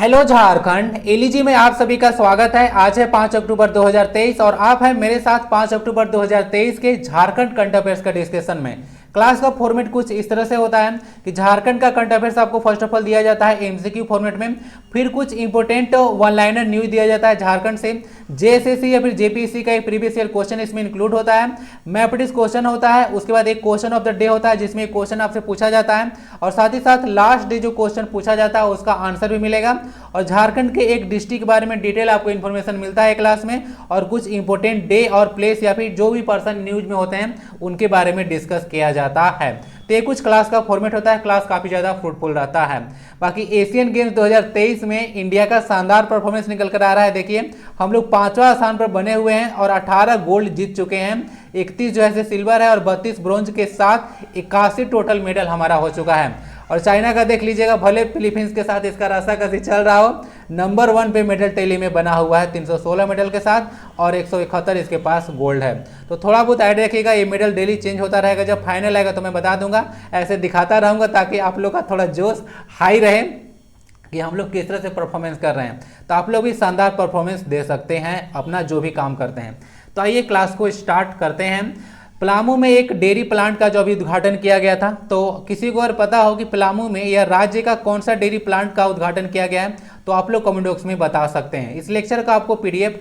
Hello Jharkhand, एलईजी में आप सभी का स्वागत है। आज है 5 अक्टूबर 2023 और आप हैं मेरे साथ 5 अक्टूबर 2023 के झारखंड करंट अफेयर्स का डिस्कशन में। क्लास का फॉर्मेट कुछ इस तरह से होता है कि झारखंड का करंट अफेयर्स आपको फर्स्ट ऑफ ऑल दिया जाता है एमसीक्यू फॉर्मेट में, फिर कुछ इंपॉर्टेंट वन लाइनर न्यूज दिया जाता है झारखंड से, जेएसएससी या फिर जेपीएससी का एक प्रीवियस ईयर क्वेश्चन इसमें इंक्लूड होता है, मैपटिस क्वेश्चन होता है, उसके बाद एक क्वेश्चन ऑफ द डे होता है जिसमें क्वेश्चन आपसे पूछा जाता है और साथ ही साथ लास्ट डे जो क्वेश्चन पूछा जाता है उसका आंसर भी मिलेगा और झारखंड के एक डिस्ट्रिक्ट के बारे में डिटेल आपको इन्फॉर्मेशन मिलता है क्लास में और कुछ इंपॉर्टेंट डे और प्लेस या फिर जो भी पर्सन न्यूज में होते हैं उनके बारे में डिस्कस किया जाता है। तो ये कुछ क्लास का फॉर्मेट होता है। क्लास काफी ज्यादा फ्रूटफुल रहता है। बाकी एशियन गेम्स 2023 में इंडिया का शानदार परफॉर्मेंस निकल कर आ रहा है। देखिए हम लोग 5वां स्थान पर बने हुए हैं और 18 गोल्ड जीत चुके हैं, 31 जो है सिल्वर है और 32 ब्रॉन्ज के साथ 81 टोटल मेडल हमारा हो चुका है। और चाइना का देख लीजिएगा, भले फिलीपींस के साथ इसका रस्साकसी चल रहा हो, नंबर 1 पे मेडल टैली में बना हुआ है 316 मेडल के साथ और 171 इसके पास गोल्ड है। तो थोड़ा बहुत आइडिया रखिएगा, ये मेडल डेली चेंज होता रहेगा। जब फाइनल आएगा तो मैं बता दूंगा, ऐसे दिखाता रहूंगा ताकि आप लोग का थोड़ा जोश हाई रहे कि हम लोग किस तरह से परफॉर्मेंस कर रहे हैं। तो आप लोग भी शानदार परफॉर्मेंस दे सकते हैं अपना जो भी काम करते हैं। तो आइए क्लास को स्टार्ट करते हैं। पलामू में एक डेयरी प्लांट का जो अभी उद्घाटन किया गया था, तो किसी को अगर पता हो कि पलामू में या राज्य का कौन सा डेयरी प्लांट का उद्घाटन किया गया है तो आप लोग कमेंट बॉक्स में बता सकते हैं। इस लेक्चर का आपको पीडीएफ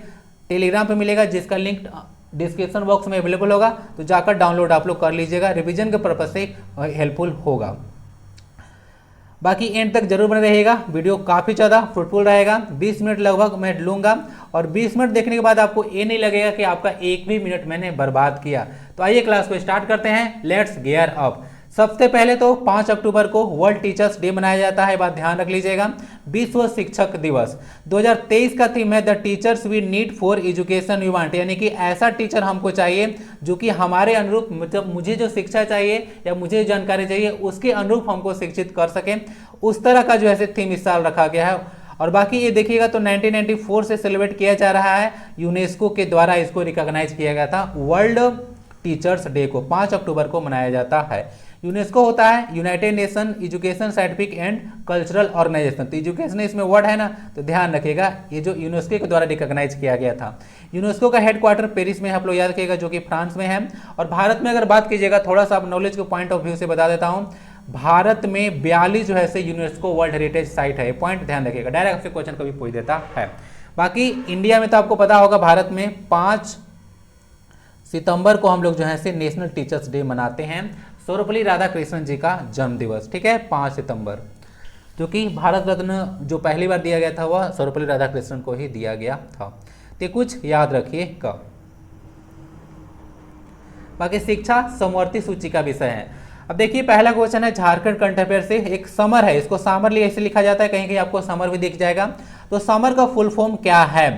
टेलीग्राम पे मिलेगा जिसका लिंक डिस्क्रिप्शन बॉक्स में अवेलेबल होगा, तो जाकर डाउनलोड आप लोग कर लीजिएगा, रिविजन के पर्पज से हेल्पफुल होगा। बाकी एंड तक जरूर बने रहिएगा, वीडियो काफ़ी ज़्यादा फ्रूटफुल रहेगा। 20 मिनट लगभग मैं लूँगा और 20 मिनट देखने के बाद आपको ये नहीं लगेगा कि आपका एक भी मिनट मैंने बर्बाद किया। तो आइए क्लास को स्टार्ट करते हैं। Let's gear up. सबसे पहले तो 5 अक्टूबर को वर्ल्ड टीचर्स डे मनाया जाता है, बात ध्यान रख लीजिएगा। विश्व शिक्षक दिवस 2023 का थीम है the teachers we need for education you want, यानी कि ऐसा टीचर हमको चाहिए जो कि हमारे अनुरूप, मतलब मुझे जो शिक्षा चाहिए या मुझे जानकारी चाहिए उसके अनुरूप हमको शिक्षित कर सके, उस तरह का जो है थीम इस साल रखा गया है। और बाकी ये देखिएगा तो 1994 से सेलिब्रेट किया जा रहा है, यूनेस्को के द्वारा इसको रिकॉग्नाइज किया गया था। वर्ल्ड टीचर्स डे को 5 अक्टूबर को मनाया जाता है। यूनेस्को होता है United Nation Education Scientific and Cultural Organization. तो एजुकेशन इसमें वर्ड है ना, तो ध्यान रखिएगा, ये जो यूनेस्को के द्वारा रिकॉग्नाइज किया गया था। यूनेस्को का हेडक्वार्टर पेरिस में आप लोग याद रखिएगा, जो कि फ्रांस में है। और भारत में अगर बात कीजिएगा, थोड़ा सा आप नॉलेज के पॉइंट ऑफ व्यू से बता देता हूँ, भारत में 42 जो है यूनेस्को वर्ल्ड हेरिटेज साइट है। पॉइंट ध्यान रखिएगा, डायरेक्ट आपसे क्वेश्चन कभी पूछ देता है। बाकी इंडिया में तो आपको पता होगा, भारत में 5 सितंबर को हम लोग जो है नेशनल टीचर्स डे मनाते हैं, सर्वपल्ली राधाकृष्णन जी का जन्म दिवस। ठीक है, 5 सितंबर, जो कि भारत रत्न जो पहली बार दिया गया था वह सर्वपल्ली राधाकृष्णन को ही दिया गया था। तो कुछ याद रखिएगा। बाकी शिक्षा समवर्ती सूची का विषय है। अब देखिए पहला क्वेश्चन है झारखंड करंट अफेयर से, एक समर है, इसको समर ऐसे लिखा जाता है, कहीं कहीं आपको समर भी दिख जाएगा। तो समर का फुल फॉर्म क्या है?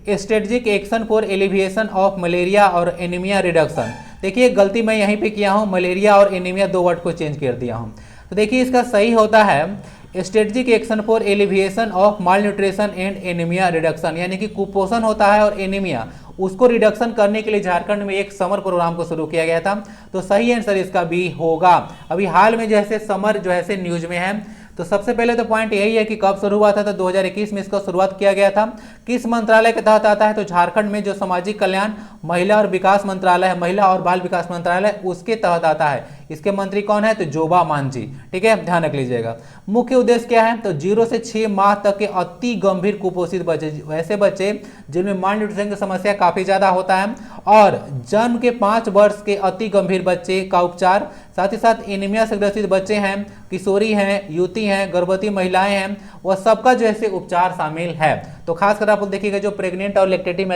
Strategic action for alleviation of malaria और एनीमिया रिडक्शन। देखिए गलती मैं यहीं पे किया हूँ, मलेरिया और एनीमिया 2 वर्ड को चेंज कर दिया हूँ। तो देखिए इसका सही होता है strategic action for alleviation of mall nutrition and anaemia reduction, यानी कि कुपोषण होता है और एनीमिया, उसको रिडक्शन करने के लिए झारखंड में एक समर प्रोग्राम को शुरू किया गया था। तो सही आंसर इसका भी होगा। अभी हाल में जैसे समर जो है न्यूज में है। तो सबसे पहले तो पॉइंट यही है कि कब शुरू हुआ था, तो 2021 में इसका शुरुआत किया गया था। किस मंत्रालय के तहत आता है, तो झारखंड में जो सामाजिक कल्याण महिला और विकास मंत्रालय है, महिला और बाल विकास मंत्रालय, उसके तहत आता है। इसके मंत्री कौन है, तो जोबा मांझी। ठीक है, ध्यान रख लीजिएगा। मुख्य उद्देश्य क्या है, तो 0 से 6 माह तक के अति गंभीर कुपोषित बच्चे, वैसे बच्चे जिनमें माल न्यूट्रिशन की समस्या काफी ज्यादा होता है, और जन्म के 5 वर्ष के अति गंभीर बच्चे का उपचार, साथ ही साथ एनीमिया से ग्रसित बच्चे हैं, किशोरी हैं, युवती हैं, गर्भवती महिलाएं हैं, वह सबका जो है उपचार शामिल है। तो खासकर आप देखिएगा जो प्रेग्नेंट और लैक्टेटिंग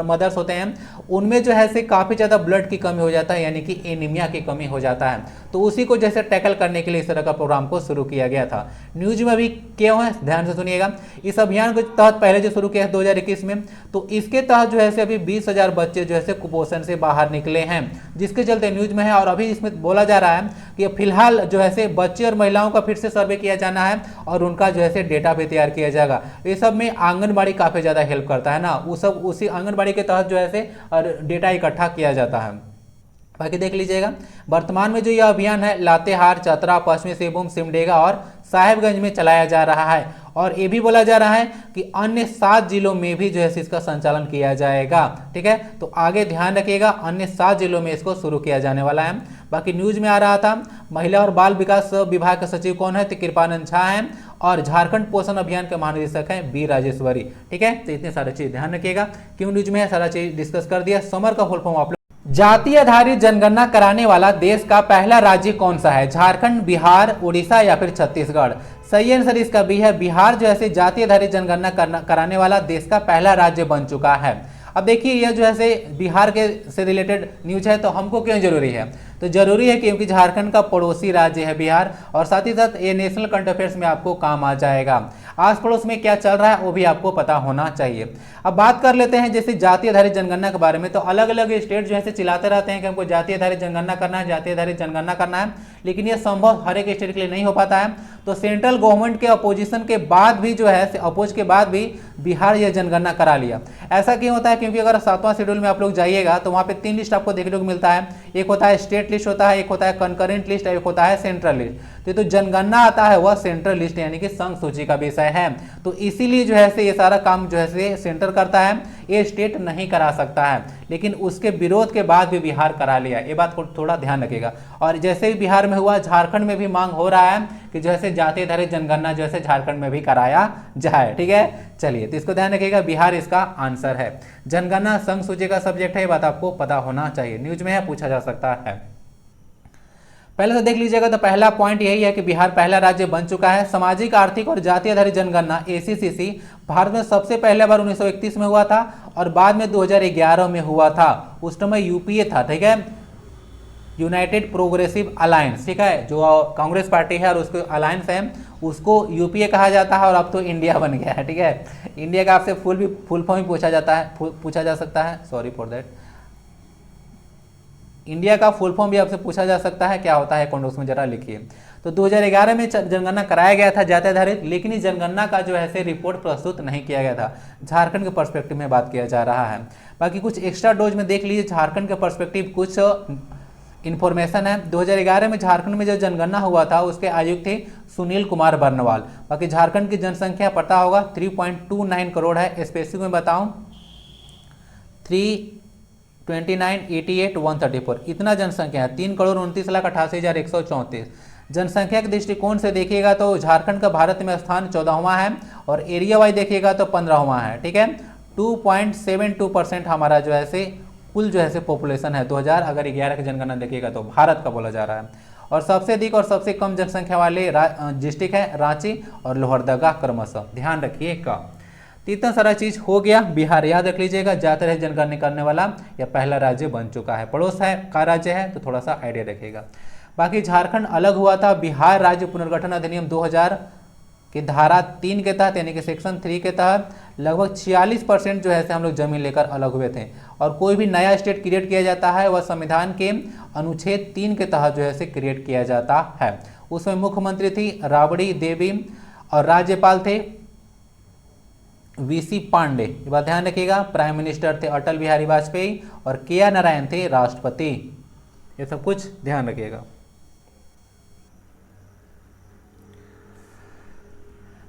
मदर्स होते हैं उनमें जो है काफी ज्यादा ब्लड की कमी हो जाता है, यानी कि एनीमिया की कमी हो जाता है। तो उसी को जैसे टैकल करने के लिए इस तरह का प्रोग्राम को शुरू किया गया था। न्यूज में भी क्यों है, ध्यान से सुनिएगा। इस अभियान के तहत पहले जो शुरू किया है 2021 में, तो इसके तहत जो है अभी 20,000 बच्चे जो है कुपोषण से बाहर निकले हैं, जिसके चलते न्यूज में है। और अभी इसमें बोला जा रहा है कि फिलहाल जो है बच्चे और महिलाओं का फिर से सर्वे किया जाना है और उनका जो है डेटा भी तैयार किया जाएगा। ये सब में आंगनबाड़ी काफी ज्यादा हेल्प करता है ना, वो सब उसी आंगनबाड़ी के तहत जो है डेटा इकट्ठा किया जाता है। बाकी देख लीजिएगा, वर्तमान में जो यह अभियान है लातेहार, चतरा, पश्चिमी सिंहभूम, सिमडेगा और साहेबगंज में चलाया जा रहा है। और ये भी बोला जा रहा है कि अन्य 7 जिलों में भी जो है इसका संचालन किया जाएगा। ठीक है, तो आगे ध्यान रखिएगा, अन्य 7 जिलों में इसको शुरू किया जाने वाला है। बाकी न्यूज में आ रहा था महिला और बाल विकास विभाग के सचिव कौन है, तो कृपानंद झा हैं, और झारखंड पोषण अभियान के महानिदेशक हैं बी राजेश्वरी। ठीक है, तो इतने सारे चीज ध्यान रखिएगा, क्यों न्यूज में है सारा चीज डिस्कस कर दिया। समर का फुल फॉर्म आप लोग, जाति आधारित जनगणना कराने वाला देश का पहला राज्य कौन सा है, झारखंड, बिहार, उड़ीसा या फिर छत्तीसगढ़। सही आंसर इसका बी है, बिहार जो है जाति आधारित जनगणना कराने वाला देश का पहला राज्य बन चुका है। अब देखिए यह जो है बिहार के से रिलेटेड न्यूज है, तो हमको क्यों जरूरी है, तो जरूरी है क्योंकि झारखंड का पड़ोसी राज्य है बिहार, और साथ ही साथ ये नेशनल करंट अफेयर्स में आपको काम आ जाएगा। आस पड़ोस में क्या चल रहा है वो भी आपको पता होना चाहिए। अब बात कर लेते हैं जैसे जाति आधारित जनगणना के बारे में, तो अलग अलग स्टेट जो है चिल्लाते रहते हैं कि हमको जाति आधारित जनगणना करना है, जाति आधारित जनगणना करना है, लेकिन यह संभव हर एक स्टेट के लिए नहीं हो पाता है। तो सेंट्रल गवर्नमेंट के अपोजिशन के बाद भी जो है अपोज के बाद भी बिहार यह जनगणना करा लिया। ऐसा क्यों होता है, क्योंकि अगर 7वां शेड्यूल में आप लोग जाइएगा तो वहाँ पे 3 लिस्ट आपको देखने को मिलता है, एक होता है स्टेट लिस्ट होता है, एक होता है कंकरेंट लिस्ट, एक होता है सेंट्रल लिस्ट। तो जनगणना आता है वह सेंट्रल लिस्ट यानी कि संघ सूची का विषय है, तो इसीलिए जो है ये सारा काम जो है सेंटर करता है, ये स्टेट नहीं करा सकता है, लेकिन उसके विरोध के बाद भी बिहार करा लिया। ये बात को थोड़ा ध्यान रखिएगा। और जैसे ही बिहार में हुआ, झारखंड में भी मांग हो रहा है कि जो है जाति आधारित जनगणना जो है झारखंड में भी कराया जाए। ठीक है, चलिए तो इसको ध्यान रखिएगा, बिहार इसका आंसर है। जनगणना संघ सूची का सब्जेक्ट है, ये बात आपको पता होना चाहिए, न्यूज में है, पूछा जा सकता है। पहले तो देख लीजिएगा, तो पहला पॉइंट यही है कि बिहार पहला राज्य बन चुका है। सामाजिक, आर्थिक और जाति आधारित जनगणना ACCC भारत में सबसे पहले बार 1931 में हुआ था और बाद में 2011 में हुआ था। उस समय UPA था, ठीक है, यूनाइटेड प्रोग्रेसिव अलायंस। ठीक है, जो कांग्रेस पार्टी है और उसके अलायंस है उसको UPA कहा जाता है, और अब तो इंडिया बन गया है। ठीक है, इंडिया का आपसे फुल फॉर्म ही पूछा जा सकता है, सॉरी फॉर दैट, इंडिया का फुल फॉर्म भी आपसे पूछा जा सकता है, क्या होता है कमेंट बॉक्स में जरा लिखिए। तो 2011 में जनगणना कराया गया था जाति आधारित, लेकिन इस जनगणना का जो है रिपोर्ट प्रस्तुत नहीं किया गया था। झारखंड के पर्सपेक्टिव में बात किया जा रहा है। बाकी कुछ एक्स्ट्रा डोज में देख लीजिए, झारखंड के पर्सपेक्टिव कुछ इन्फॉर्मेशन है। 2011 में झारखंड में जो जनगणना हुआ था उसके आयुक्त थे सुनील कुमार बर्नवाल। बाकी झारखंड की जनसंख्या पता होगा 3.29 करोड़ है, स्पेसिफिक में बताऊं 329,88,134 इतना जनसंख्या है, 3,29,88,134। जनसंख्या के दृष्टिकोण से देखिएगा तो झारखंड का भारत में स्थान 14वां है और एरिया वाइज देखिएगा तो 15वां है। ठीक है, 2.72% हमारा जो है कुल जो है पॉपुलेशन है 2011 की जनगणना देखिएगा तो भारत का बोला जा रहा है। और सबसे अधिक और सबसे कम जनसंख्या वाले डिस्ट्रिक्ट है रांची और लोहरदगा क्रमशः, ध्यान रखिएगा। तो इतना सारा चीज हो गया। बिहार याद रख लीजिएगा, जाते रहे जनगणना करने वाला या पहला राज्य बन चुका है, पड़ोस है का राज्य है तो थोड़ा सा आइडिया रखिएगा। बाकी झारखंड अलग हुआ था, बिहार राज्य पुनर्गठन अधिनियम 2000 की धारा 3 के तहत यानी कि सेक्शन 3 के तहत लगभग 46% जो है हम लोग जमीन लेकर अलग हुए थे। और कोई भी नया स्टेट क्रिएट किया जाता है वह संविधान के अनुच्छेद 3 के तहत जो है क्रिएट किया जाता है। उसमें मुख्यमंत्री थी राबड़ी देवी और राज्यपाल थे VC पांडे, ये बात ध्यान रखिएगा। प्राइम मिनिस्टर थे अटल बिहारी वाजपेयी और KR नारायण थे राष्ट्रपति, ये सब कुछ ध्यान रखिएगा।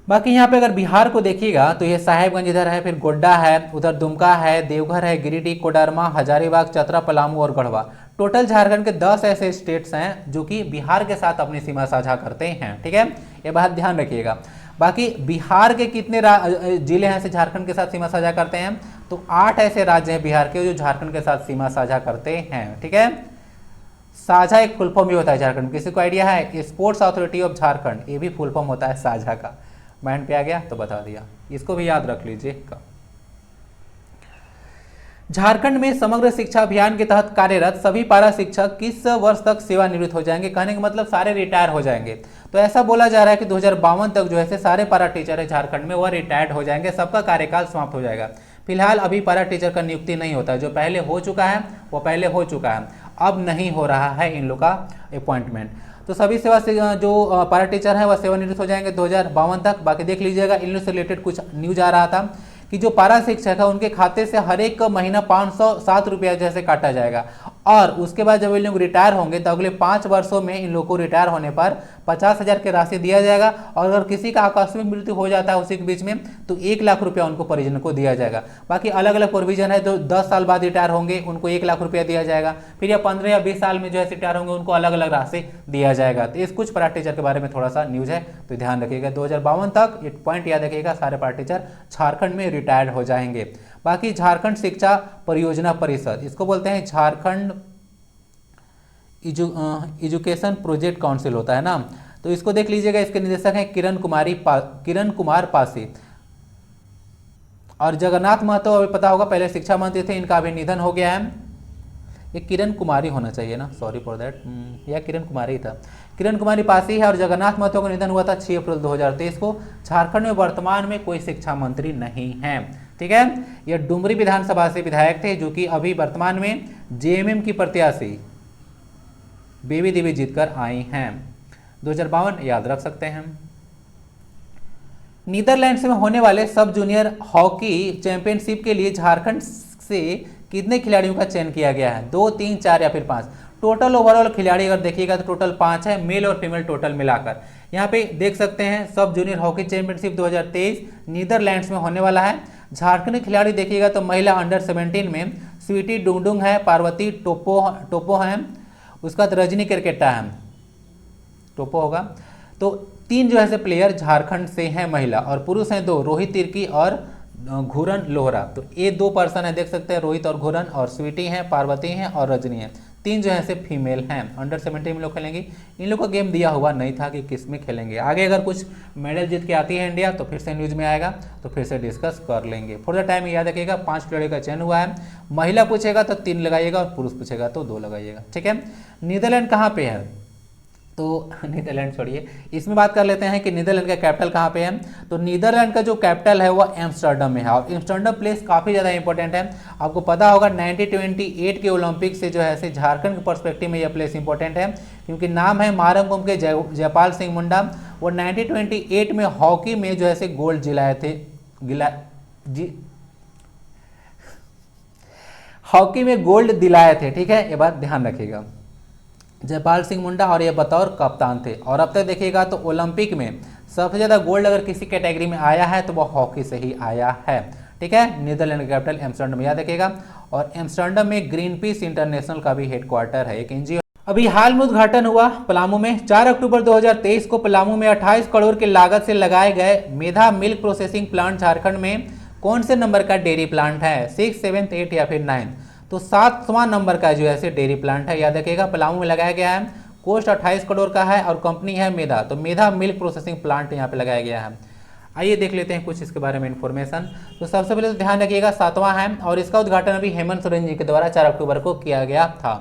बाकी यहाँ पे अगर बिहार को देखिएगा तो ये साहेबगंज इधर है, फिर गोड्डा है, उधर दुमका है, देवघर है, गिरिडीह, कोडरमा, हजारीबाग, चतरा, पलामू और गढ़वा। टोटल झारखंड के 10 ऐसे स्टेट्स हैं जो कि बिहार के साथ अपनी सीमा साझा करते हैं। ठीक है, ये बात ध्यान रखिएगा। बाकी बिहार के कितने जिले हैं झारखंड के साथ सीमा साझा करते हैं, तो 8 ऐसे राज्य हैं बिहार के जो झारखंड के साथ सीमा साझा करते हैं। ठीक है, साझा एक फुल फॉर्म भी होता है झारखंड, किसी को आइडिया है? स्पोर्ट्स अथॉरिटी ऑफ झारखंड, ये भी फुल फॉर्म होता है साझा का। माइंड पे आ गया तो बता दिया, इसको भी याद रख लीजिएगा। झारखंड में समग्र शिक्षा अभियान के तहत कार्यरत सभी पारा शिक्षक किस वर्ष तक सेवानिवृत्त हो जाएंगे? कहने का मतलब सारे रिटायर हो जाएंगे। तो ऐसा बोला जा रहा है कि 2052 तक जो है सारे पारा टीचर है झारखंड में वह रिटायर्ड हो जाएंगे, सबका कार्यकाल समाप्त हो जाएगा। फिलहाल अभी पारा टीचर का नियुक्ति नहीं होता है, जो पहले हो चुका है वो पहले हो चुका है, अब नहीं हो रहा है इन लोग का अपॉइंटमेंट। तो सभी सेवा से जो पारा टीचर है वह सेवानिवृत्त हो जाएंगे 2052 तक। बाकी देख लीजिएगा, इन लोग से रिलेटेड कुछ न्यूज आ रहा था कि जो पारा शिक्षक है उनके खाते से हर एक महीना 507 रुपया जैसे काटा जाएगा, और उसके बाद जब इन लोग रिटायर होंगे तो अगले 5 वर्षों में इन लोगों को रिटायर होने पर 50,000 की राशि दिया जाएगा। और अगर किसी का आकस्मिक मृत्यु हो जाता है उसी के बीच में तो 1 लाख रुपया उनको परिजन को दिया जाएगा। बाकी अलग अलग प्रोविजन है, जो 10 साल बाद रिटायर होंगे उनको 1 लाख रुपया दिया जाएगा, फिर या 15 या 20 साल में जो है रिटायर होंगे उनको अलग अलग राशि दिया जाएगा। तो इस कुछ पार्ट टीचर के बारे में थोड़ा सा न्यूज है, तो ध्यान रखिएगा। 2052 तक एक पॉइंट याद रखिएगा, सारे पार्ट टीचर झारखंड में रिटायर्ड हो जाएंगे। बाकी झारखंड शिक्षा परियोजना परिषद, इसको बोलते हैं झारखंड एजुकेशन प्रोजेक्ट काउंसिल होता है ना, तो इसको देख लीजिएगा। इसके निदेशक हैं किरण कुमार पासी। और जगन्नाथ महतो अभी पता होगा, पहले शिक्षा मंत्री थे, इनका अभी निधन हो गया है। ये किरण कुमारी होना चाहिए ना, सॉरी फॉर दैट, या किरण कुमारी था। किरण कुमारी पासी है। और जगन्नाथ महतो का निधन हुआ था 6 अप्रैल 2023 को। झारखंड में वर्तमान में कोई शिक्षा मंत्री नहीं है, ठीक है। ये डुमरी विधानसभा से विधायक थे, जो कि अभी वर्तमान में जेएमएम की प्रत्याशी बेबी देवी जीतकर आई हैं। 2052 याद रख सकते हैं। नीदरलैंड्स में होने वाले सब जूनियर हॉकी चैंपियनशिप के लिए झारखंड से कितने खिलाड़ियों का चयन किया गया है? 2, 3, 4 या फिर 5? टोटल ओवरऑल खिलाड़ी अगर देखिएगा तो टोटल 5 है, मेल और फीमेल टोटल मिलाकर। यहाँ पे देख सकते हैं सब जूनियर हॉकी चैंपियनशिप 2023 नीदरलैंड्स में होने वाला है। झारखंड के खिलाड़ी देखिएगा तो महिला अंडर 17 में स्वीटी डुंगडुंग है, पार्वती टोपो है, उसका बाद रजनी क्रिकेटा है, टोपो होगा। तो 3 जो है प्लेयर झारखंड से हैं महिला, और पुरुष हैं 2, रोहित तिर्की और घूरन लोहरा। तो ये 2 पर्सन है, देख सकते हैं, रोहित और घूरन, और स्वीटी हैं, पार्वती हैं और रजनी है। 3 जो है फीमेल हैं। अंडर 17 में लोग खेलेंगे। इन लोग का गेम दिया हुआ नहीं था कि किस में खेलेंगे। आगे अगर कुछ मेडल जीत के आती है इंडिया तो फिर से न्यूज में आएगा, तो फिर से डिस्कस कर लेंगे। फॉर द टाइम याद रखिएगा 5 खिलाड़ियों का चयन हुआ है। महिला पूछेगा तो 3 लगाइएगा और पुरुष पूछेगा तो 2 लगाइएगा, ठीक है। नीदरलैंड कहाँ पे है? तो नीदरलैंड छोड़िए, इसमें बात कर लेते हैं कि नीदरलैंड का कैपिटल कहाँ पे है। तो नीदरलैंड का जो कैपिटल है वो एम्स्टर्डम में है। और एम्स्टर्डम प्लेस काफ़ी ज़्यादा इंपॉर्टेंट है। आपको पता होगा 1928 के ओलंपिक से जो है झारखंड के पर्सपेक्टिव में यह प्लेस इंपॉर्टेंट है, क्योंकि नाम है महारंग के जयपाल सिंह मुंडा। वो 1928 में हॉकी में जो है गोल्ड जिलाए थे, हॉकी में गोल्ड दिलाए थे, ठीक है, ये बात ध्यान रखिएगा। जयपाल सिंह मुंडा, और ये बतौर कप्तान थे। और अब तक देखिएगा तो ओलंपिक में सबसे ज़्यादा गोल्ड अगर किसी कैटेगरी में आया है तो वो हॉकी से ही आया है, ठीक है। नीदरलैंड का कैपिटल एम्स्टर्डम याद रखिएगा। और एम्स्टर्डम में ग्रीन पीस इंटरनेशनल का भी हेडक्वार्टर है, एक एनजीओ। अभी हाल में उद्घाटन हुआ पलामू में 4 अक्टूबर 2023 को। पलामू में 28 करोड़ की लागत से लगाए गए मेधा मिल्क प्रोसेसिंग प्लांट झारखंड में कौन से नंबर का डेयरी प्लांट है? 6, 7, 8 या फिर 9? तो 7वां नंबर का जो है डेयरी प्लांट है, याद रखिएगा। पलामू में लगाया गया है। कॉस्ट 28 करोड़ का है और कंपनी है मेधा। तो मेधा मिल्क प्रोसेसिंग प्लांट यहाँ पे लगाया गया है। आइए देख लेते हैं कुछ इसके बारे में इन्फॉर्मेशन। तो सबसे पहले तो ध्यान रखिएगा 7वां है, और इसका उद्घाटन अभी हेमंत सोरेन जी के द्वारा 4 अक्टूबर को किया गया था।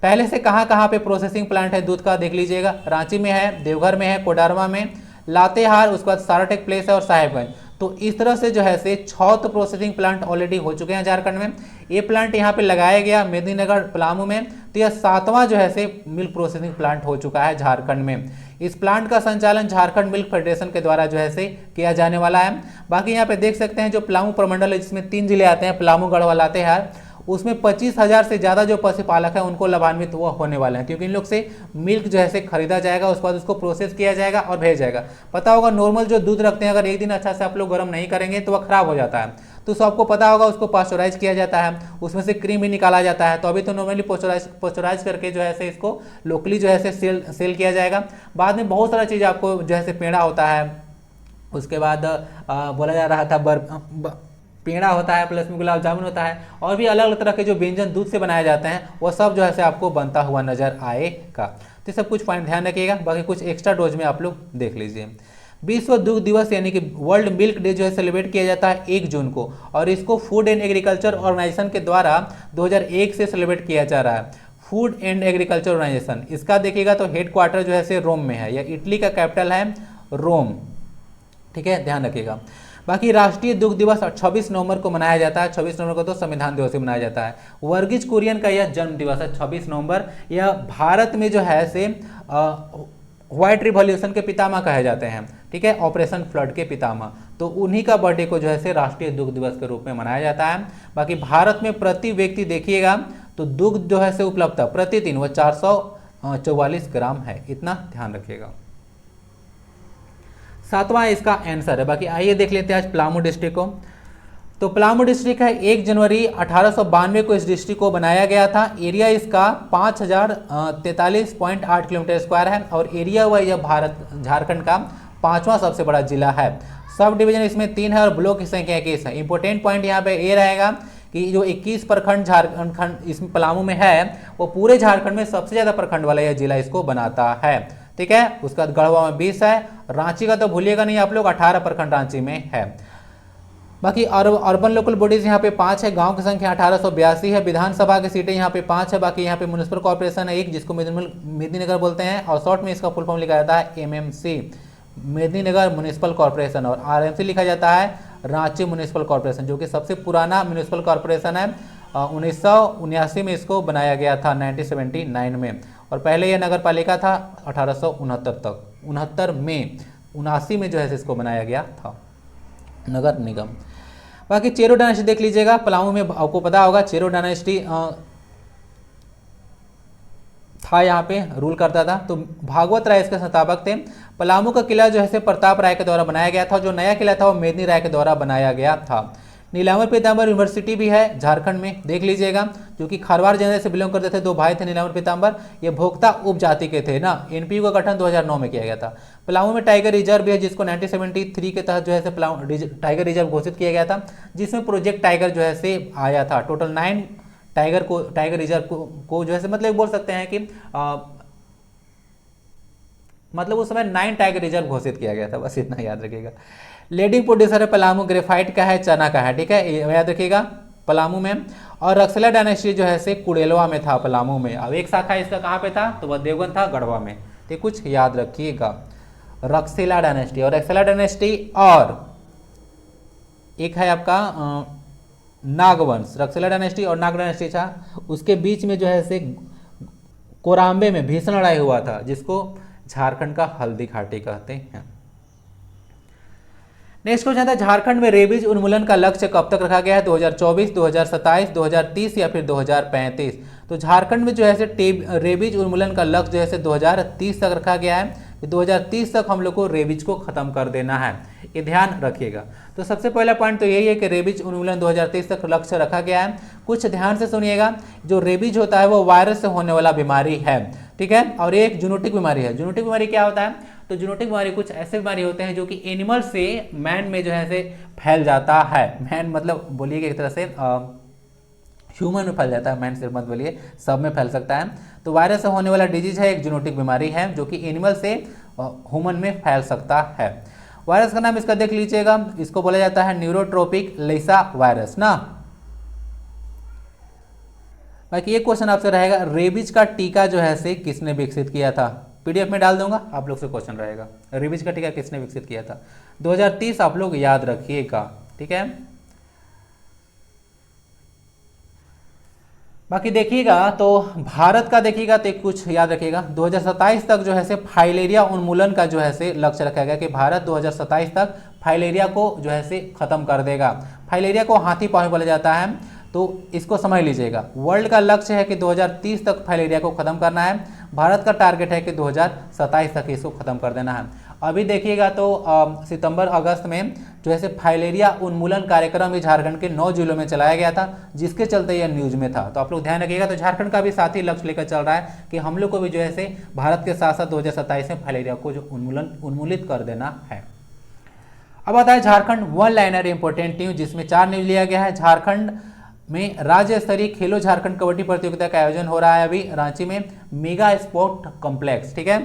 पहले से कहाँ पे प्रोसेसिंग प्लांट है दूध का देख लीजिएगा। रांची में है, देवघर में है, कोडरमा में, लातेहार, उसके बाद साराटेक प्लेस है और साहेबगंज। तो इस तरह से जो है 6 तो प्रोसेसिंग प्लांट ऑलरेडी हो चुके हैं झारखंड में। ये प्लांट यहाँ पे लगाया गया मेदिनीनगर पलामू में। तो यह 7वां जो है मिल्क प्रोसेसिंग प्लांट हो चुका है झारखंड में। इस प्लांट का संचालन झारखंड मिल्क फेडरेशन के द्वारा जो है किया जाने वाला है। बाकी यहाँ पे देख सकते हैं जो पलामू प्रमंडल है, जिसमें 3 जिले आते हैं, पलामू, गढ़वा, लातेहार, उसमें 25,000 से ज़्यादा जो पशुपालक है उनको लाभान्वित वो होने वाले हैं, क्योंकि इन लोग से मिल्क जो है खरीदा जाएगा, उसके बाद उसको प्रोसेस किया जाएगा और भेजा जाएगा। पता होगा नॉर्मल जो दूध रखते हैं, अगर एक दिन अच्छा से आप लोग गर्म नहीं करेंगे तो वह खराब हो जाता है। तो सबको पता होगा उसको पास्चराइज किया जाता है, उसमें से क्रीम भी निकाला जाता है। तो अभी तो नॉर्मली पास्चराइज करके जो है इसको लोकली जो है सेल किया जाएगा। बाद में बहुत सारा चीज़ आपको जो है पेड़ा होता है, उसके बाद बोला जा रहा था पेड़ा होता है, प्लस में गुलाब जामुन होता है, और भी अलग अलग तरह के जो व्यंजन दूध से बनाए जाते हैं वो सब जो है आपको बनता हुआ नजर आएगा। तो सब कुछ पॉइंट ध्यान रखिएगा। बाकी कुछ एक्स्ट्रा डोज में आप लोग देख लीजिए। विश्व दुग्ध दिवस यानी कि वर्ल्ड मिल्क डे जो है सेलिब्रेट किया जाता है 1 जून को, और इसको फूड एंड एग्रीकल्चर ऑर्गेनाइजेशन के द्वारा 2001 से सेलिब्रेट किया जा रहा है। फूड एंड एग्रीकल्चर ऑर्गेनाइजेशन, इसका देखिएगा तो हेडक्वार्टर जो है रोम में है, या इटली का कैपिटल है रोम, ठीक है, ध्यान रखिएगा। बाकी राष्ट्रीय दुग्ध दिवस 26 नवंबर को मनाया जाता है। 26 नवंबर को तो संविधान दिवस भी मनाया जाता है। वर्गीज कुरियन का यह जन्म दिवस है 26 नवंबर। यह भारत में जो है व्हाइट रिवॉल्यूशन के पितामह कहे जाते हैं, ठीक है, ऑपरेशन फ्लड के पितामह। तो उन्हीं का बर्थडे को जो है राष्ट्रीय दुग्ध दिवस के रूप में मनाया जाता है। बाकी भारत में प्रति व्यक्ति देखिएगा तो दुग्ध जो है उपलब्धता प्रतिदिन वह 444 ग्राम है, इतना ध्यान रखिएगा। 7वां इसका आंसर है। बाकी आइए देख लेते हैं आज पलामू डिस्ट्रिक्ट को। तो पलामू डिस्ट्रिक्ट है 1 जनवरी 1892 को इस डिस्ट्रिक्ट को बनाया गया था। एरिया इसका 5043.8 किलोमीटर स्क्वायर है और एरिया वाइज यह भारत झारखंड का 5वां सबसे बड़ा जिला है। सब डिवीजन इसमें 3 है और ब्लॉक की संख्या 21 है। इंपॉर्टेंट पॉइंट यहाँ पे ये रहेगा कि जो 21 प्रखंड झारखंड इसमें पलामू में है वो पूरे झारखंड में सबसे ज़्यादा प्रखंड वाला यह जिला इसको बनाता है। ठीक है, उसका गढ़वा में 20 है। रांची का तो भूलिएगा नहीं आप लोग, 18 प्रखंड रांची में है। बाकी अर्बन लोकल बॉडीज यहाँ पे 5 है। गांव की संख्या 1882 है। विधानसभा की सीटें यहाँ पे 5 है। बाकी यहाँ पे म्युनिसिपल कॉर्पोरेशन है 1 जिसको मेदिनीनगर बोलते हैं और शॉर्ट में इसका फुल फॉर्म लिखा जाता है MMC, मेदिनीनगर म्युनिसिपल कॉर्पोरेशन, और RMC लिखा जाता है रांची म्युनिसिपल कॉर्पोरेशन, जो कि सबसे पुराना म्युनिसिपल कॉर्पोरेशन है। 1979 में इसको बनाया गया था, 1979 में, और पहले यह नगर पालिका था 1869 तक। 79 में जो है इसको बनाया गया था नगर निगम। बाकी चेरो डायनेस्टी देख लीजिएगा। पलामू में आपको पता होगा चेरो डायनेस्टी था, यहाँ पे रूल करता था। तो भागवत राय इसके संस्थापक थे। पलामू का किला जो है प्रताप राय के द्वारा बनाया गया था। जो नया किला था वो मेदिनी राय के द्वारा बनाया गया था। नीलांबर पीताम्बर यूनिवर्सिटी भी है झारखंड में, देख लीजिएगा, जो कि खरवार जनरल से बिलोंग करते थे। 2 भाई थे नीलांबर पीताम्बर, ये भोक्ता उपजाति के थे ना। NPU का गठन 2009 में किया गया था। पलामू में टाइगर रिजर्व भी है, जिसको 1973 के तहत जो है टाइगर रिजर्व घोषित किया गया था, जिसमें प्रोजेक्ट टाइगर जो है आया था। टोटल 9 टाइगर रिजर्व को जो है मतलब बोल सकते हैं कि मतलब उस समय 9 टाइगर रिजर्व घोषित किया गया था, बस इतना याद रखिएगा। लीडिंग प्रोड्यूसर है पलामू ग्रेफाइट का है, चना का है, ठीक है, याद रखिएगा पलामू में। और रक्सला डायनेस्टी जो है कुड़ेलवा में था पलामू में। अब एक शाखा इसका कहाँ पे था, तो वह देवगन था, गढ़वा में। तो कुछ याद रखिएगा, रक्सला डायनेस्टी और रक्सला डायनेस्टी। और एक है आपका नागवंश, रक्सला डायनेस्टी और नाग डायनेस्टी था। उसके बीच में जो है कोराम्बे में भीषण लड़ाई हुआ था, जिसको झारखंड का हल्दी घाटी कहते हैं। नेक्स्ट क्वेश्चन था, झारखंड में रेबीज उन्मूलन का लक्ष्य कब तक रखा गया है? 2024, 2027, 2030 या फिर 2035? तो झारखंड में जो है रेबीज उन्मूलन का लक्ष्य जो है 2030 तक रखा गया है। 2030 तक हम लोग को रेबीज को खत्म कर देना है, ये ध्यान रखिएगा। तो सबसे पहला पॉइंट तो यही है कि रेबीज उन्मूलन 2030 तक लक्ष्य रखा गया है। कुछ ध्यान से सुनिएगा, जो रेबीज होता है वो वायरस से होने वाला बीमारी है, ठीक है, और एक जूनोटिक बीमारी है। जूनोटिक बीमारी क्या होता है? तो जूनोटिक बीमारी कुछ ऐसे बीमारी होते हैं जो कि एनिमल से मैन में जो है फैल जाता है। मैन मतलब बोलिए एक तरह से ह्यूमन में फैल जाता है, मैन सिर्फ मत बोलिए, सब में फैल सकता है। तो वायरस से होने वाला डिजीज है, एक जूनोटिक बीमारी है, जो कि एनिमल से ह्यूमन में फैल सकता है। वायरस का नाम इसका देख लीजिएगा, इसको बोला जाता है न्यूरोट्रोपिक लैसा वायरस ना। बाकी ये क्वेश्चन आपसे रहेगा, रेबीज का टीका जो है किसने विकसित किया था? PDF में डाल दूंगा, आप लोग से क्वेश्चन रहेगा, रेबीज का टीका किसने विकसित किया था? 2030 आप लोग याद रखिएगा, ठीक है। बाकी देखिएगा तो भारत का देखिएगा तो कुछ याद रखिएगा, 2027 तक जो है फाइलेरिया उन्मूलन का जो है लक्ष्य रखा गया कि भारत 2027 तक फाइलेरिया को जो है खत्म कर देगा। फाइलेरिया को हाथी पाँव बोला जाता है, तो इसको समझ लीजिएगा। वर्ल्ड का लक्ष्य है कि 2030 तक फाइलेरिया को खत्म करना है। भारत का टारगेट है कि 2027 तक इसको खत्म कर देना है। अभी देखिएगा तो सितंबर अगस्त में जो है फाइलेरिया उन्मूलन कार्यक्रम भी झारखंड के 9 जिलों में चलाया गया था, जिसके चलते यह न्यूज में था। तो आप लोग ध्यान रखिएगा। तो झारखंड का भी साथ ही लक्ष्य लेकर चल रहा है कि हम लोग को भी जो है भारत के साथ साथ 2027 में फाइलेरिया को जो उन्मूलित कर देना है। अब आता है Jharkhand one liner important news, जिसमें 4 न्यूज लिया गया है। झारखंड में राज्य स्तरीय खेलो झारखंड कबड्डी प्रतियोगिता का आयोजन हो रहा है अभी रांची में, मेगा स्पोर्ट कॉम्प्लेक्स, ठीक है।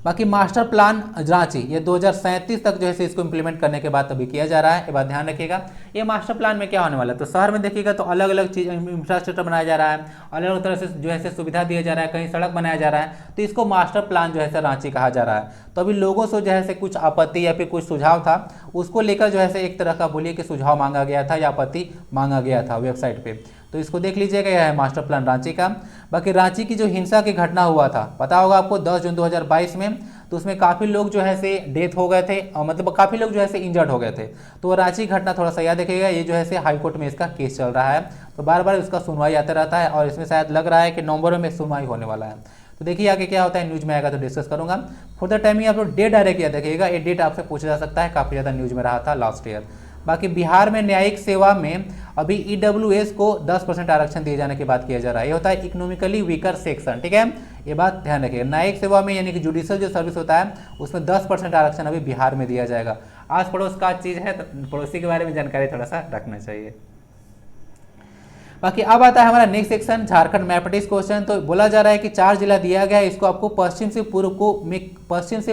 बाकी मास्टर प्लान रांची ये 2037 तक जो है इसको इंप्लीमेंट करने के बाद अभी किया जा रहा है, ये बात ध्यान रखिएगा। ये मास्टर प्लान में क्या होने वाला है, तो शहर में देखिएगा तो अलग अलग चीज इंफ्रास्ट्रक्चर बनाया जा रहा है, अलग अलग तरह से जो है सुविधा दिया जा रहा है, कहीं सड़क बनाया जा रहा है, तो इसको मास्टर प्लान जो है रांची कहा जा रहा है। तो अभी लोगों से जो है कुछ आपत्ति या फिर कुछ सुझाव था, उसको लेकर जो है एक तरह का बोलिए कि सुझाव मांगा गया था या आपत्ति मांगा गया था वेबसाइट पे, तो इसको देख लीजिएगा। यह है मास्टर प्लान रांची का। बाकी रांची की जो हिंसा की घटना हुआ था, पता होगा आपको 10 जून 2022 में, तो उसमें काफ़ी लोग जो है डेथ हो गए थे, और मतलब काफ़ी लोग जो है इंजर्ड हो गए थे। तो वो रांची घटना थोड़ा सा याद रखिएगा। ये जो है हाई कोर्ट में इसका केस चल रहा है, तो बार बार इसका सुनवाई आता रहता है, और इसमें शायद लग रहा है कि नवंबर में सुनवाई होने वाला है। तो देखिए आगे क्या होता है, न्यूज में आएगा तो डिस्कस करूंगा। फॉर द टाइमिंग आप लोग डेट डायरेक्ट याद रखिएगा, ये डेट आपसे पूछा जा सकता है, काफ़ी ज़्यादा न्यूज में रहा था लास्ट ईयर। बाकी बिहार में न्यायिक सेवा में अभी ईडब्ल्यूएस को 10% आरक्षण दिए जाने की बात किया जा रहा है। ये होता है इकोनॉमिकली वीकर सेक्शन, ठीक है, ये बात ध्यान रखिएगा। न्यायिक सेवा में यानी कि जुडिशियल जो सर्विस होता है उसमें 10% आरक्षण अभी बिहार में दिया जाएगा। आस पड़ोस का चीज़ है तो पड़ोसी के बारे में जानकारी थोड़ा सा रखना चाहिए। बाकी अब आता है हमारा next section, Jharkhand mathematics question. तो बोला जा रहा है कि 4 जिला दिया गया है, इसको आपको पश्चिम से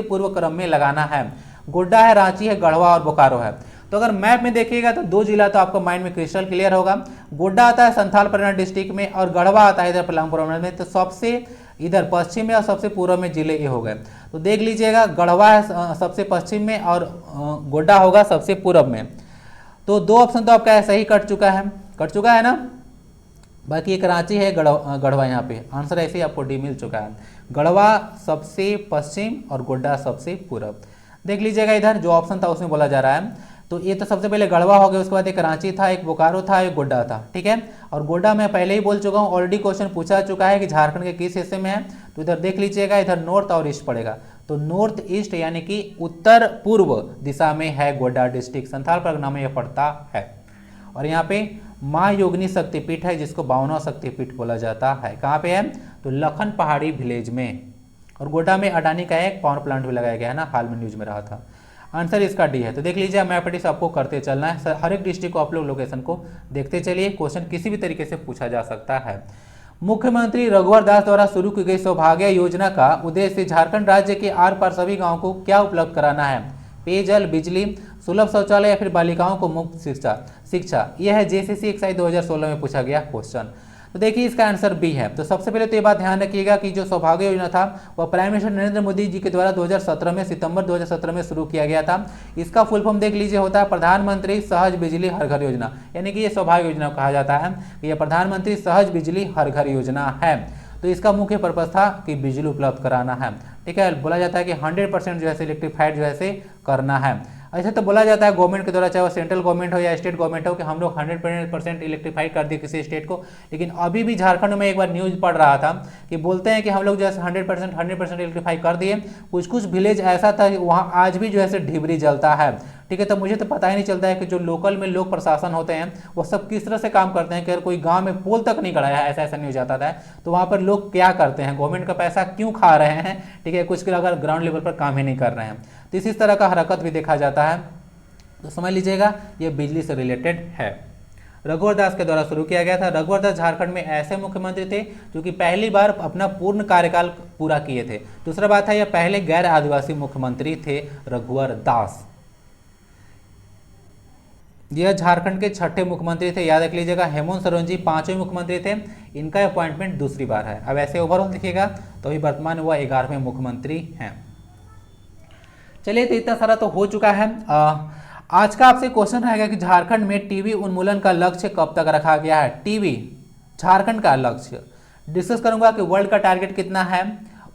पूर्व क्रम में लगाना है। गोड्डा है, रांची है, गढ़वा और बोकारो है। तो अगर मैप में देखिएगा तो 2 जिला तो आपको माइंड में क्रिस्टल क्लियर होगा। गोड्डा आता है संथाल परगना डिस्ट्रिक्ट में और गढ़वा आता है इधर पलामपुर में। तो सबसे इधर पश्चिम में और सबसे पूर्व में जिले ये हो गए। तो देख लीजिएगा, गढ़वा है सबसे पश्चिम में और गोड्डा होगा सबसे पूर्व में। तो 2 ऑप्शन तो आपका सही कट चुका है ना। बाकी एक रांची है, गढ़वा यहाँ पे आंसर ऐसे ही आपको डी मिल चुका है। गढ़वा सबसे पश्चिम और गोड्डा सबसे पूर्व। देख लीजिएगा इधर जो ऑप्शन था उसमें बोला जा रहा है। तो ये तो सबसे पहले गढ़वा हो गया, उसके बाद एक रांची था, एक बोकारो था, एक गोड्डा था, ठीक है। और गोड्डा मैं पहले ही बोल चुका हूँ, ऑलरेडी क्वेश्चन पूछा चुका है कि झारखंड के किस हिस्से में है। तो इधर देख लीजिएगा, इधर नॉर्थ और ईस्ट पड़ेगा। तो नॉर्थ ईस्ट यानी कि उत्तर पूर्व दिशा में है गोड्डा डिस्ट्रिक्ट, संथाल परगना में यह पड़ता है। और यहाँ पे माँ योगिनी शक्तिपीठ है जिसको 52वां शक्तिपीठ बोला जाता है। कहाँ पे है, तो लखन पहाड़ी विलेज में। और गोड्डा में अडानी का एक पावर प्लांट भी लगाया गया है ना, हाल में न्यूज में रहा था। आंसर इसका डी है। तो देख लीजिए, मैथमेटिक्स आपको करते चलना है, हर एक डिस्ट्रिक्ट को आप लोग लोकेशन को देखते चलिए। क्वेश्चन किसी भी तरीके से पूछा जा सकता है। मुख्यमंत्री रघुवर दास द्वारा शुरू की गई सौभाग्य योजना का उद्देश्य झारखंड राज्य के आर पार सभी गाँव को क्या उपलब्ध कराना है? पेयजल, बिजली, सुलभ शौचालय या फिर बालिकाओं को मुफ्त शिक्षा। यह है जेसीसी एक्साइज 2016 में पूछा गया क्वेश्चन। तो देखिए इसका आंसर बी है। तो सबसे पहले तो ये बात ध्यान रखिएगा कि जो सौभाग्य योजना था वह प्राइम मिनिस्टर नरेंद्र मोदी जी के द्वारा 2017 में सितंबर 2017 में शुरू किया गया था। इसका फुल फॉर्म देख लीजिए, होता है प्रधानमंत्री सहज बिजली हर घर योजना, यानी कि ये सौभाग्य योजना कहा जाता है कि यह प्रधानमंत्री सहज बिजली हर घर योजना है। तो इसका मुख्य पर्पज था कि बिजली उपलब्ध कराना है, ठीक है। बोला जाता है कि 100% जो है इलेक्ट्रीफाइड जो है करना है। ऐसे तो बोला जाता है गवर्नमेंट के द्वारा, चाहे वो सेंट्रल गवर्नमेंट हो या स्टेट गवर्नमेंट हो, कि हम लोग 100% इलेक्ट्रीफाई कर दिए किसी स्टेट को। लेकिन अभी भी झारखंड में एक बार न्यूज पढ़ रहा था कि बोलते हैं कि हम लोग जैसे 100% इलेक्ट्रीफाई कर दिए। कुछ विलेज ऐसा था वहाँ आज भी जो है ढिबरी जलता है, ठीक है। तो मुझे तो पता ही नहीं चलता है कि जो लोकल में लोग प्रशासन होते हैं वो सब किस तरह से काम करते हैं कि अगर कोई गांव में पोल तक नहीं गड़ाया है, ऐसा न्यूज आता है, तो वहाँ पर लोग क्या करते हैं, गवर्नमेंट का पैसा क्यों खा रहे हैं, ठीक है। कुछ अगर ग्राउंड लेवल पर काम ही नहीं कर रहे हैं, तो इसी तरह का हरकत भी देखा जाता है। तो समझ लीजिएगा ये बिजली से रिलेटेड है। रघुवर दास के द्वारा शुरू किया गया था। रघुवर दास झारखंड में ऐसे मुख्यमंत्री थे जो कि पहली बार अपना पूर्ण कार्यकाल पूरा किए थे। दूसरा बात है, यह पहले गैर आदिवासी मुख्यमंत्री थे रघुवर दास। यह झारखंड के 6ठे मुख्यमंत्री थे, याद रख लीजिएगा। हेमंत सोरेन जी 5वें मुख्यमंत्री थे, इनका अपॉइंटमेंट दूसरी बार है। अब ऐसे ओवरऑल देखिएगा तो अभी वर्तमान वह 11वें मुख्यमंत्री हैं। चलिए, तो इतना सारा तो हो चुका है। आज का आपसे क्वेश्चन रहेगा कि झारखंड में टीबी उन्मूलन का लक्ष्य कब तक रखा गया है? टीबी झारखंड का लक्ष्य डिस्कस करूंगा कि वर्ल्ड का टारगेट कितना है,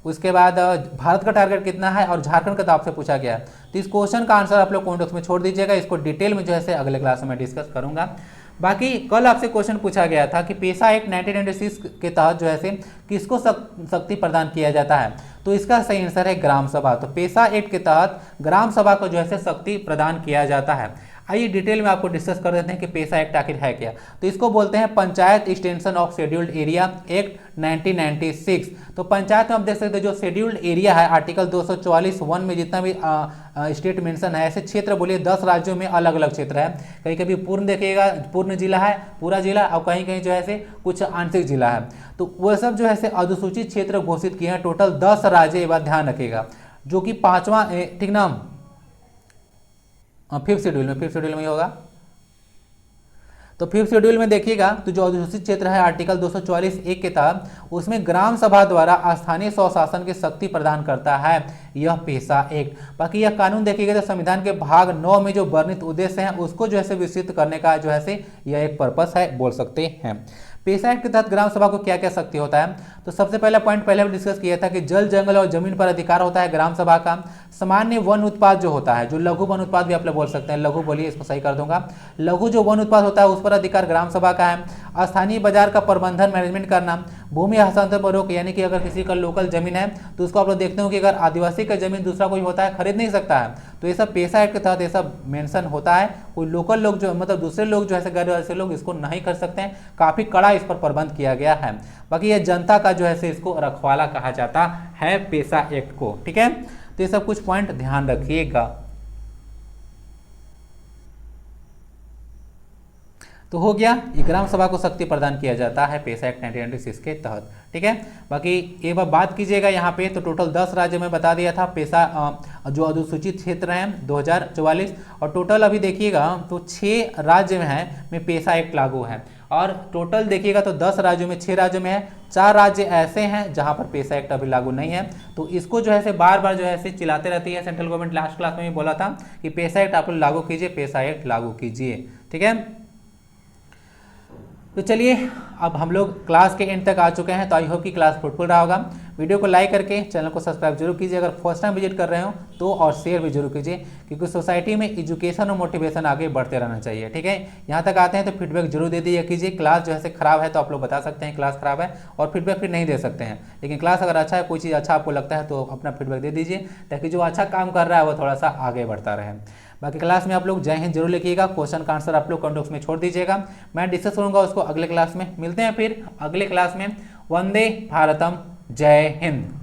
उसके बाद भारत का टारगेट कितना है और झारखंड का तो आपसे पूछा गया है। तो इस क्वेश्चन का आंसर आप लोग कमेंट बॉक्स में छोड़ दीजिएगा, इसको डिटेल में जो है अगले क्लास में डिस्कस करूंगा। बाकी कल आपसे क्वेश्चन पूछा गया था कि पेशा एक्ट 1996 के तहत जो है किसको शक्ति प्रदान किया जाता है? तो इसका सही आंसर है ग्राम सभा। तो पेशा एक्ट के तहत ग्राम सभा को जो है शक्ति प्रदान किया जाता है। आइए डिटेल में आपको डिस्कस कर देते हैं कि पेशा एक्ट आखिर है क्या। तो इसको बोलते हैं panchayat extension of scheduled area act 1996। तो पंचायत में आप देख सकते हैं जो शेड्यूल्ड एरिया है आर्टिकल 244(1) में जितना भी स्टेट मेंशन है, ऐसे क्षेत्र बोलिए 10 राज्यों में अलग अलग क्षेत्र है। कहीं कभी पूर्ण देखिएगा पूर्ण जिला है, पूरा जिला, और कहीं कहीं जो है कुछ आंशिक जिला है। तो वह सब जो है अधिसूचित क्षेत्र घोषित किए हैं। टोटल 10 राज्य, ये बात ध्यान रखिएगा, जो कि 5वां, ठीक ना, 5th शेड्यूल में ही होगा। तो 5th शेड्यूल में देखिएगा तो जो अधिसूचित क्षेत्र है आर्टिकल 244(1) के तहत उसमें ग्राम सभा द्वारा स्थानीय स्वशासन की शक्ति प्रदान करता है यह पेशा एक्ट। बाकी यह कानून देखिएगा तो संविधान के भाग 9 में जो वर्णित उद्देश्य है उसको जो है विस्तृत करने का जो है यह एक पर्पस है, बोल सकते हैं। पेशा एक्ट के तहत ग्राम सभा को क्या क्या शक्ति होता है? तो सबसे पहला पॉइंट पहले भी डिस्कस किया था कि जल, जंगल और जमीन पर अधिकार होता है ग्राम सभा का। सामान्य वन उत्पाद जो होता है, जो लघु वन उत्पाद भी आप लोग बोल सकते हैं, लघु बोलिए, इसको सही कर दूंगा, लघु जो वन उत्पाद होता है उस पर अधिकार ग्राम सभा का है। स्थानीय बाजार का प्रबंधन मैनेजमेंट करना, भूमि हस्तांतरण पर रोक, यानी कि अगर किसी का लोकल जमीन है तो उसको आप लोग देखते हो कि अगर आदिवासी का जमीन दूसरा कोई होता है खरीद नहीं सकता है, तो ये सब पेशा एक्ट के तहत ये सब मेंशन होता है। कोई लोकल लोग जो मतलब दूसरे लोग जो है गैर आदिवासी लोग इसको नहीं कर सकते हैं, काफ़ी कड़ा इस पर प्रबंध किया गया है। बाकी ये जनता का जो है इसको रखवाला कहा जाता है पेशा एक्ट को, ठीक है। तो ये सब कुछ पॉइंट ध्यान रखिएगा। तो हो गया, ये ग्राम सभा को शक्ति प्रदान किया जाता है पेशा एक्ट 1996 के तहत, ठीक है। बाकी एक बार बात कीजिएगा यहाँ पे, तो टोटल 10 राज्य में बता दिया था पेशा जो अनुसूचित क्षेत्र हैं 2044, और टोटल अभी देखिएगा तो 6 राज्य में पेशा एक्ट लागू है। और टोटल देखिएगा तो 10 राज्यों में 6 राज्यों में है, 4 राज्य ऐसे हैं जहाँ पर पेशा एक्ट अभी लागू नहीं है। तो इसको जो है बार बार जो है चिल्लाते रहती है सेंट्रल गवर्नमेंट। लास्ट क्लास में भी बोला था कि पेशा एक्ट आप लोग लागू कीजिए, पेशा एक्ट लागू कीजिए, ठीक है। तो चलिए अब हम लोग क्लास के एंड तक आ चुके हैं, तो आई होप कि क्लास फ्रूटफुल रहा होगा। वीडियो को लाइक करके चैनल को सब्सक्राइब जरूर कीजिए अगर फर्स्ट टाइम विजिट कर रहे हो तो, और शेयर भी जरूर कीजिए, क्योंकि सोसाइटी में एजुकेशन और मोटिवेशन आगे बढ़ते रहना चाहिए, ठीक है। यहाँ तक आते हैं तो फीडबैक जरूर दे दीजिए कीजिए। क्लास जो है खराब है तो आप लोग बता सकते हैं क्लास खराब है, और फीडबैक फिर नहीं दे सकते हैं। लेकिन क्लास अगर अच्छा है, कोई चीज़ अच्छा आपको लगता है तो अपना फीडबैक दे दीजिए, ताकि जो अच्छा काम कर रहा है वो थोड़ा सा आगे बढ़ता रहे। बाकी क्लास में आप लोग जय हिंद जरूर लिखिएगा, क्वेश्चन का आंसर आप लोग कमेंट बॉक्स में छोड़ दीजिएगा, मैं डिस्कस करूंगा उसको अगले क्लास में। मिलते हैं फिर अगले क्लास में। वंदे भारतम, जय हिंद।